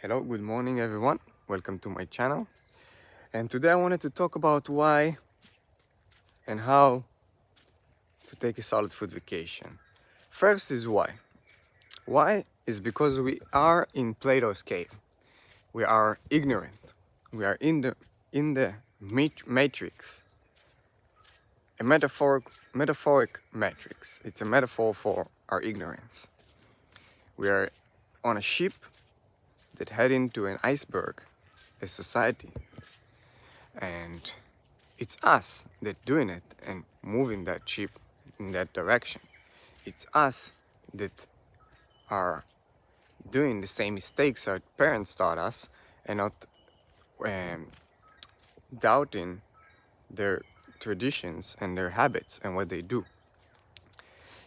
Hello, good morning everyone. Welcome to my channel. And today I wanted to talk about why and how to take a solid food vacation. First is why. Why is because we are in Plato's cave. We are ignorant. We are in the matrix. A metaphoric matrix. It's a metaphor for our ignorance. We are on a ship that heading to an iceberg, a society. And it's us that doing it and moving that ship in that direction. It's us that are doing the same mistakes our parents taught us and not um, doubting their traditions and their habits and what they do.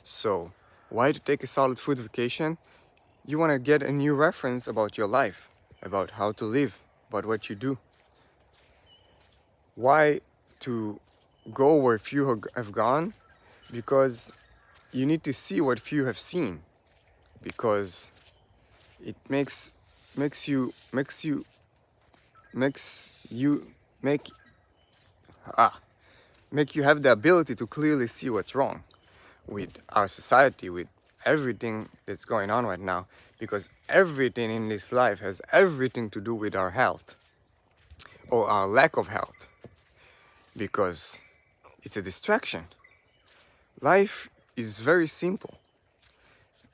So, why to take a solid food vacation? You want to get a new reference about your life, about how to live, about what you do. Why to go where few have gone? Because you need to see what few have seen, because it makes you have the ability to clearly see what's wrong with our society, with everything that's going on right now, because everything in this life has everything to do with our health or our lack of health, because it's a distraction. Life is very simple.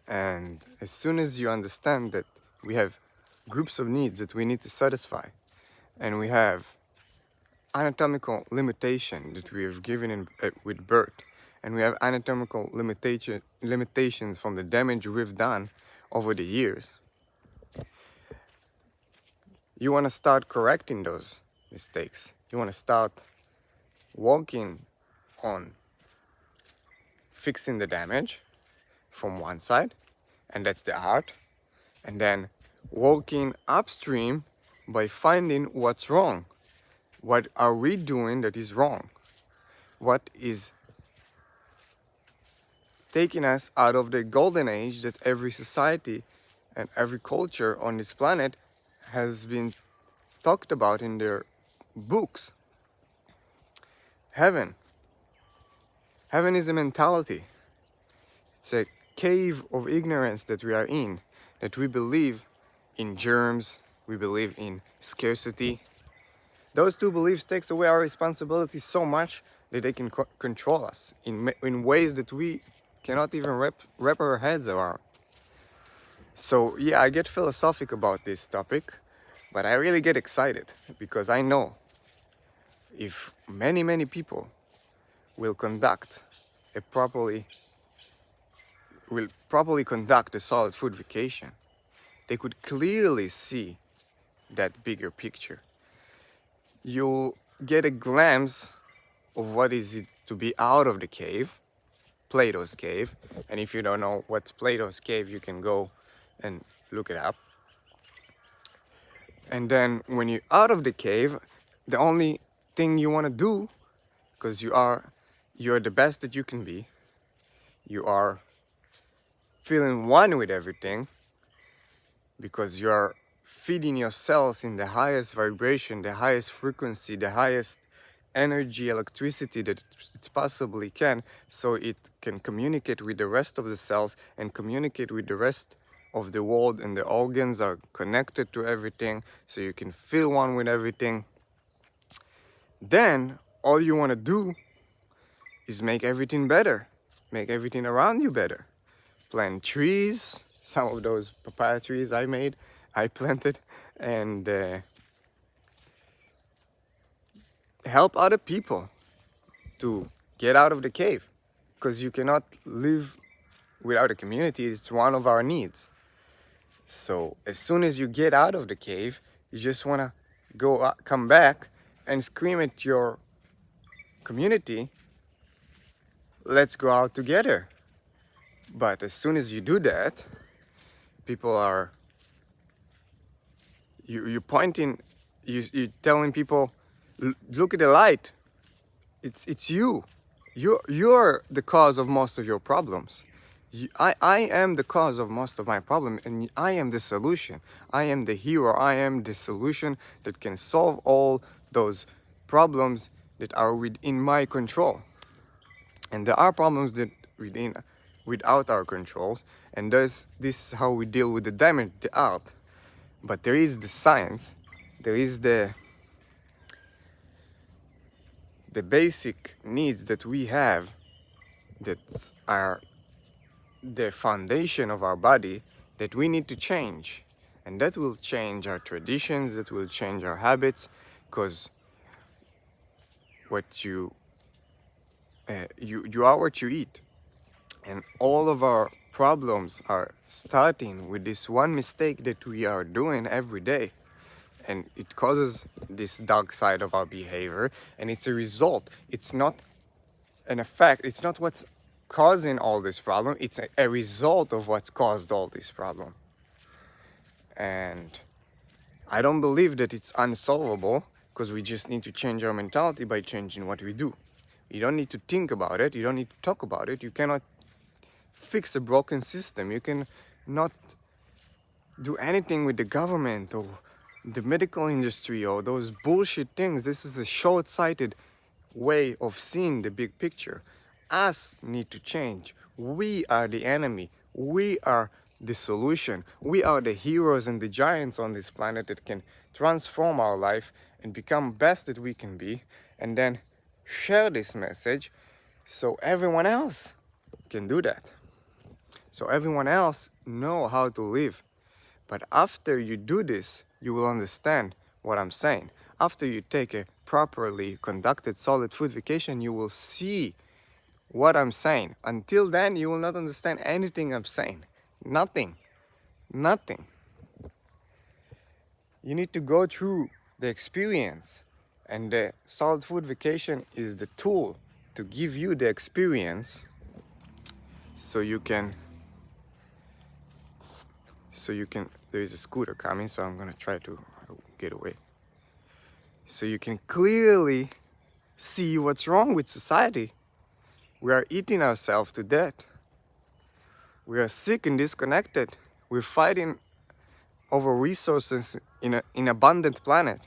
And as soon as you understand that we have groups of needs that we need to satisfy, and we have anatomical limitation that we have given with birth, and we have anatomical limitations from the damage we've done over the years, you want to start correcting those mistakes. You want to start working on fixing the damage from one side, and that's the art, and then working upstream by finding what's wrong. What are we doing that is wrong? What is taking us out of the golden age that every society and every culture on this planet has been talked about in their books? Heaven. Heaven is a mentality. It's a cave of ignorance that we are in, that we believe in germs, we believe in scarcity. Those two beliefs takes away our responsibility so much that they can control us in ways that we cannot even wrap our heads around. So yeah, I get philosophic about this topic, but I really get excited because I know if many people will properly conduct a solid food vacation, they could clearly see that bigger picture. You'll get a glimpse of what is it to be out of the cave, Plato's cave. And if you don't know what's Plato's cave, you can go and look it up. And then when you're out of the cave, the only thing you want to do, because you're the best that you can be, you are feeling one with everything, because you are feeding your cells in the highest vibration, the highest frequency, the highest energy, electricity that it possibly can, so it can communicate with the rest of the cells and communicate with the rest of the world, and the organs are connected to everything, so you can feel one with everything. Then all you want to do is make everything better, make everything around you better. Plant trees, some of those papaya trees I planted, and help other people to get out of the cave, because you cannot live without a community. It's one of our needs. So as soon as you get out of the cave, you just want to come back and scream at your community, let's go out together. But as soon as you do that, people are you pointing, you telling people, look at the light. It's you. You're the cause of most of your problems. I am the cause of most of my problem, and I am the solution. I am the hero. I am the solution that can solve all those problems that are within my control. And there are problems that without our controls, and this is how we deal with the damage, the art. But there is the science, there is the basic needs that we have that are the foundation of our body that we need to change. And that will change our traditions, that will change our habits, because what you are what you eat. And all of our problems are starting with this one mistake that we are doing every day. And it causes this dark side of our behavior, and it's a result. It's not an effect. It's not what's causing all this problem. It's a result of what's caused all this problem. And I don't believe that it's unsolvable, because we just need to change our mentality by changing what we do. You don't need to think about it. You don't need to talk about it. You cannot fix a broken system. You can not do anything with the government or the medical industry or those bullshit things. This is a short-sighted way of seeing the big picture. Us need to change. We are the enemy. We are the solution. We are the heroes and the giants on this planet that can transform our life and become best that we can be, and then share this message so everyone else can do that. So everyone else know how to live. But after you do this, you will understand what I'm saying. After you take a properly conducted solid food vacation, you will see what I'm saying. Until then, you will not understand anything I'm saying. Nothing. Nothing. You need to go through the experience. And the solid food vacation is the tool to give you the experience so you can, there is a scooter coming, so I'm gonna try to get away. So you can clearly see what's wrong with society. We are eating ourselves to death. We are sick and disconnected. We're fighting over resources in an abundant planet.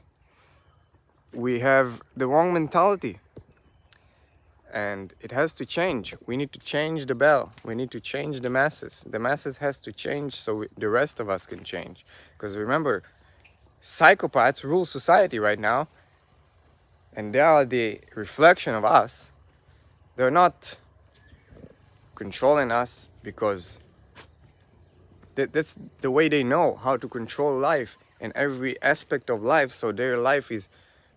We have the wrong mentality. And it has to change. We need to change the bell. We need to change the masses. The masses has to change so the rest of us can change. Because remember, psychopaths rule society right now. And they are the reflection of us. They're not controlling us because that's the way they know how to control life and every aspect of life, so their life is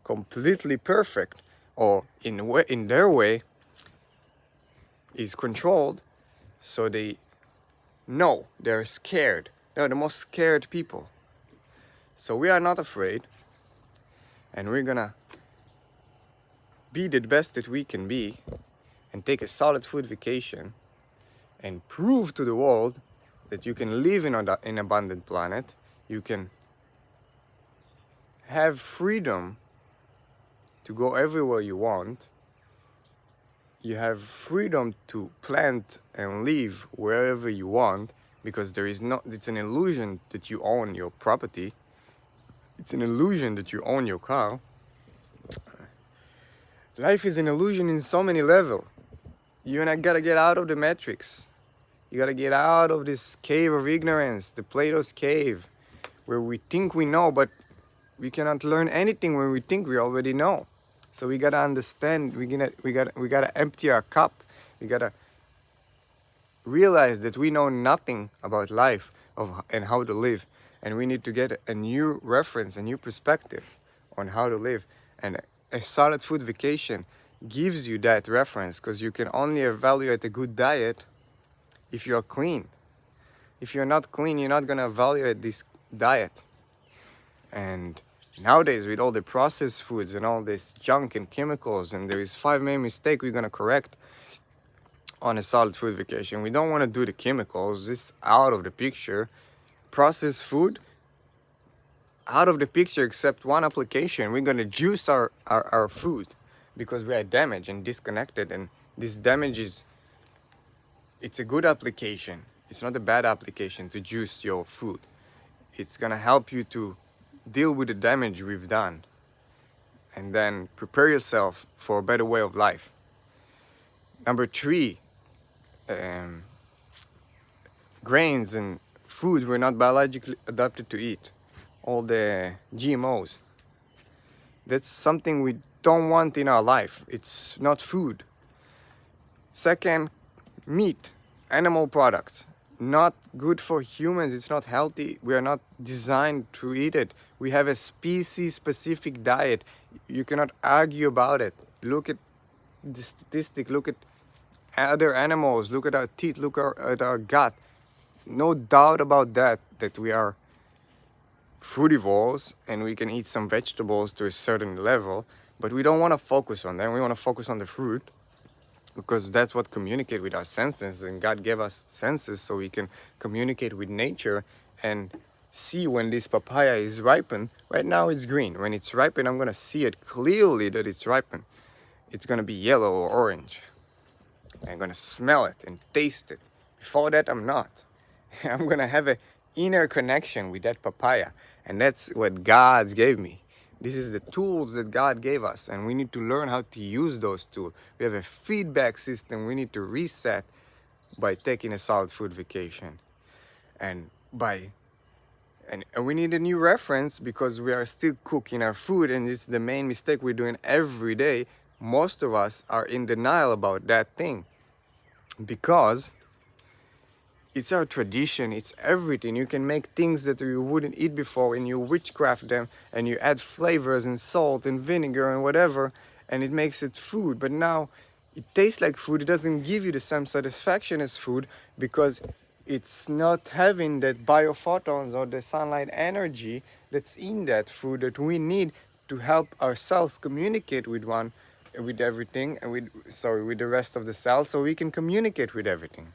completely perfect, or in their way is controlled, so they know they're scared. They're the most scared people. So we are not afraid, and we're gonna be the best that we can be and take a solid food vacation and prove to the world that you can live in an abundant planet. You can have freedom to go everywhere you want. You have freedom to plant and live wherever you want, because it's an illusion that you own your property. It's an illusion that you own your car. Life is an illusion in so many levels. You and I gotta get out of the matrix. You gotta get out of this cave of ignorance, the Plato's cave, where we think we know, but we cannot learn anything when we think we already know. So we gotta understand. We gotta empty our cup. We gotta realize that we know nothing about life and how to live, and we need to get a new reference, a new perspective on how to live. And a solid food vacation gives you that reference, because you can only evaluate a good diet if you're clean. If you're not clean, you're not gonna evaluate this diet. And nowadays, with all the processed foods and all this junk and chemicals, and there is 5 main mistakes we're gonna correct on a solid food vacation. We don't want to do the chemicals. This out of the picture. Processed food out of the picture, except one application. We're gonna juice our food because we are damaged and disconnected, and this damage is it's a good application. It's not a bad application to juice your food. It's gonna help you to deal with the damage we've done and then prepare yourself for a better way of life. Number three, um, grains and food we're not biologically adapted to eat. All the GMOs. That's something we don't want in our life. It's not food. Second, meat, animal products. Not good for humans. It's not healthy. We are not designed to eat it. We have a species-specific diet. You cannot argue about it. Look at the statistic. Look at other animals. Look at our teeth. Look at our gut. No doubt about that we are frugivores and we can eat some vegetables to a certain level, but we don't want to focus on them. We want to focus on the fruit because that's what communicate with our senses, and God gave us senses so we can communicate with nature and see when this papaya is ripened. Right now it's green. When it's ripened, I'm going to see it clearly that it's ripened. It's going to be yellow or orange. I'm going to smell it and taste it. Before that, I'm not. I'm going to have an inner connection with that papaya. And that's what God gave me. This is the tools that God gave us. And we need to learn how to use those tools. We have a feedback system we need to reset by taking a solid food vacation. And we need a new reference because we are still cooking our food. And it's the main mistake we're doing every day. Most of us are in denial about that thing because it's our tradition, it's everything. You can make things that you wouldn't eat before and you witchcraft them and you add flavors and salt and vinegar and whatever and it makes it food. But now it tastes like food. It doesn't give you the same satisfaction as food because it's not having that biophotons or the sunlight energy that's in that food that we need to help our cells communicate with everything and with the rest of the cells so we can communicate with everything.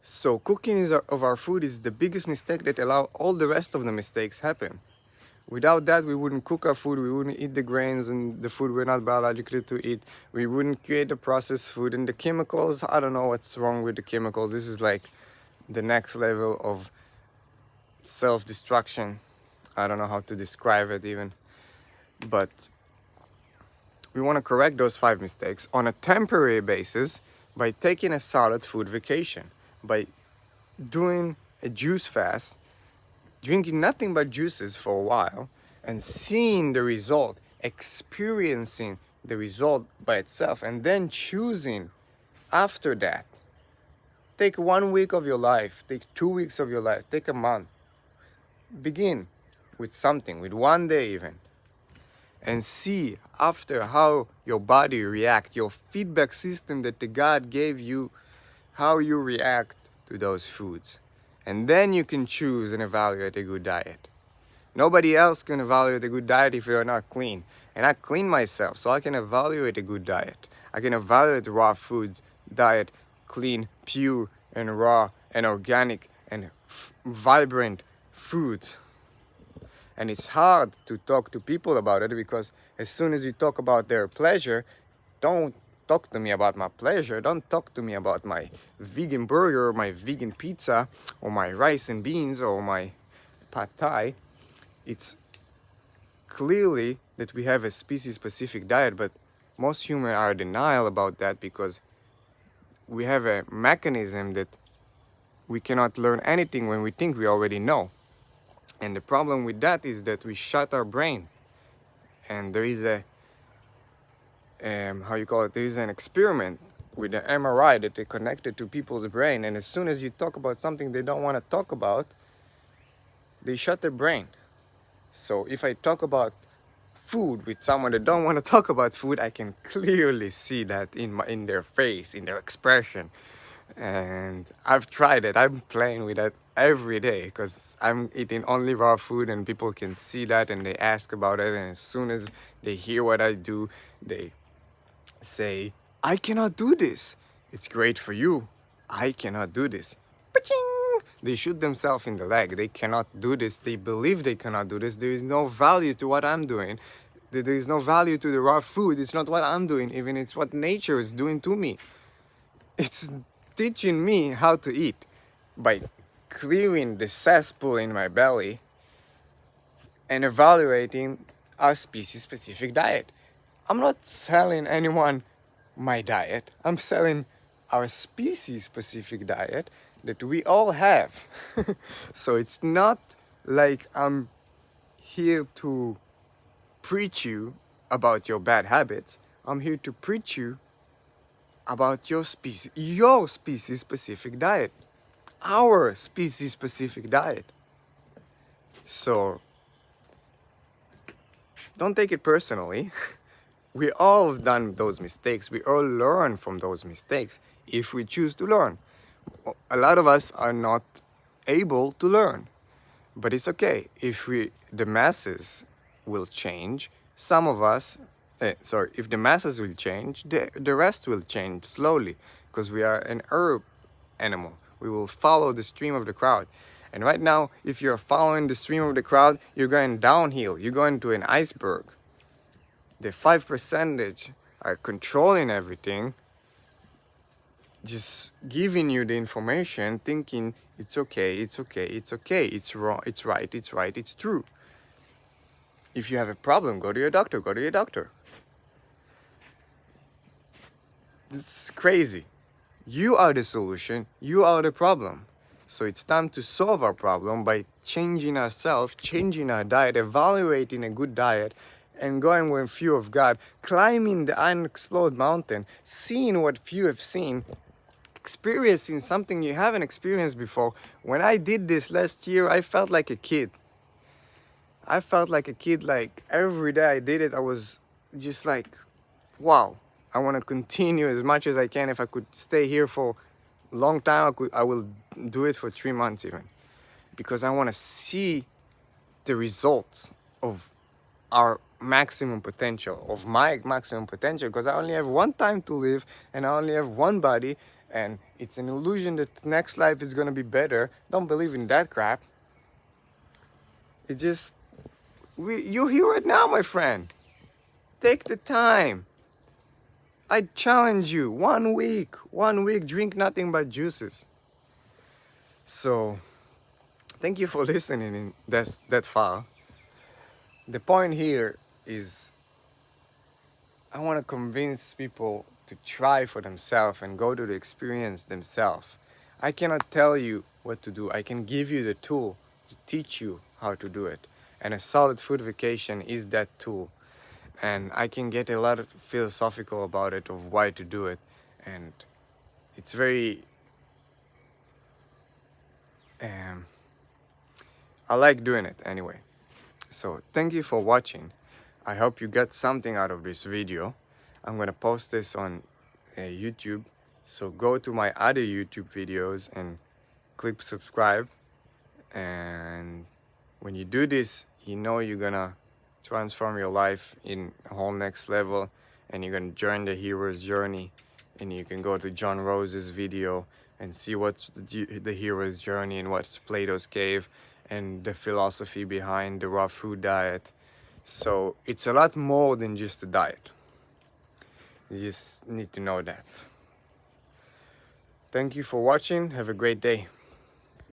So cooking of our food is the biggest mistake that allow all the rest of the mistakes happen. Without that, we wouldn't cook our food, we wouldn't eat the grains and the food we're not biologically to eat. We wouldn't create the processed food and the chemicals. I don't know what's wrong with the chemicals. This is like the next level of self-destruction. I don't know how to describe it even. But we want to correct those 5 mistakes on a temporary basis by taking a solid food vacation. By doing a juice fast, drinking nothing but juices for a while, and seeing the result, experiencing the result by itself, and then choosing after that. Take 1 week of your life, take 2 weeks of your life, take a month. Begin with something, with 1 day even, and see after how your body reacts, your feedback system that the God gave you, how you react to those foods. And then you can choose and evaluate a good diet. Nobody else can evaluate a good diet if you're not clean. And I clean myself, so I can evaluate a good diet. I can evaluate raw food diet, clean, pure, and raw, and organic, and vibrant foods. And it's hard to talk to people about it because as soon as you talk about their pleasure, don't talk to me about my pleasure. Don't talk to me about my vegan burger or my vegan pizza or my rice and beans or my pad thai. It's clearly that we have a species-specific diet, but most humans are in denial about that because we have a mechanism that we cannot learn anything when we think we already know. And the problem with that is that we shut our brain. And there is a there is an experiment with an MRI that they connected to people's brain, and as soon as you talk about something they don't want to talk about, they shut their brain. So if I talk about food with someone that don't want to talk about food, I can clearly see that in their face, in their expression. And I've tried it. I'm playing with that every day because I'm eating only raw food and people can see that and they ask about it, and as soon as they hear what I do, they say, I cannot do this. It's great for you. I cannot do this. Pa-ching! They shoot themselves in the leg. They cannot do this. They believe they cannot do this. There is no value to what I'm doing. There is no value to the raw food. It's not what I'm doing, even it's what nature is doing to me. It's teaching me how to eat by clearing the cesspool in my belly and evaluating our species-specific diet. I'm not selling anyone my diet. I'm selling our species-specific diet that we all have. So it's not like I'm here to preach you about your bad habits. I'm here to preach you about your species-specific diet, our species-specific diet. So don't take it personally. We all have done those mistakes. We all learn from those mistakes if we choose to learn. A lot of us are not able to learn, but it's okay. If the masses will change, some of us, if the masses will change, the rest will change slowly, because we are an herb animal. We will follow the stream of the crowd. And right now, if you're following the stream of the crowd, you're going downhill. You're going to an iceberg. The 5% are controlling everything, just giving you the information, thinking it's okay, it's okay, it's okay, it's wrong, it's right, it's true. If you have a problem, go to your doctor, go to your doctor. It's crazy. You are the solution, you are the problem. So it's time to solve our problem by changing ourselves, changing our diet, evaluating a good diet, and going with few of God, climbing the unexplored mountain, seeing what few have seen, experiencing something you haven't experienced before. When I did this last year, I felt like a kid. I felt like a kid, like every day I did it, I was just like, wow, I want to continue as much as I can. If I could stay here for a long time, I will do it for 3 months even. Because I want to see the results of our maximum potential, of my maximum potential, because I only have one time to live and I only have one body, and it's an illusion that the next life is going to be better. Don't believe in that crap. It just, you're here right now, my friend. Take the time. I challenge you, 1 week, drink nothing but juices. So, thank you for listening in that far. The point here is, I want to convince people to try for themselves and go to the experience themselves. I cannot tell you what to do. I can give you the tool to teach you how to do it. And a solid food vacation is that tool. And I can get a lot of philosophical about it, of why to do it. And it's very... I like doing it anyway. So thank you for watching. I hope you got something out of this video. I'm gonna post this on YouTube. So go to my other YouTube videos and click subscribe. And when you do this, you know you're gonna transform your life in a whole next level, and you're gonna join the hero's journey. And you can go to John Rose's video and see what's the hero's journey and what's Plato's cave and the philosophy behind the raw food diet. So it's a lot more than just a diet. You just need to know that. Thank you for watching. Have a great day.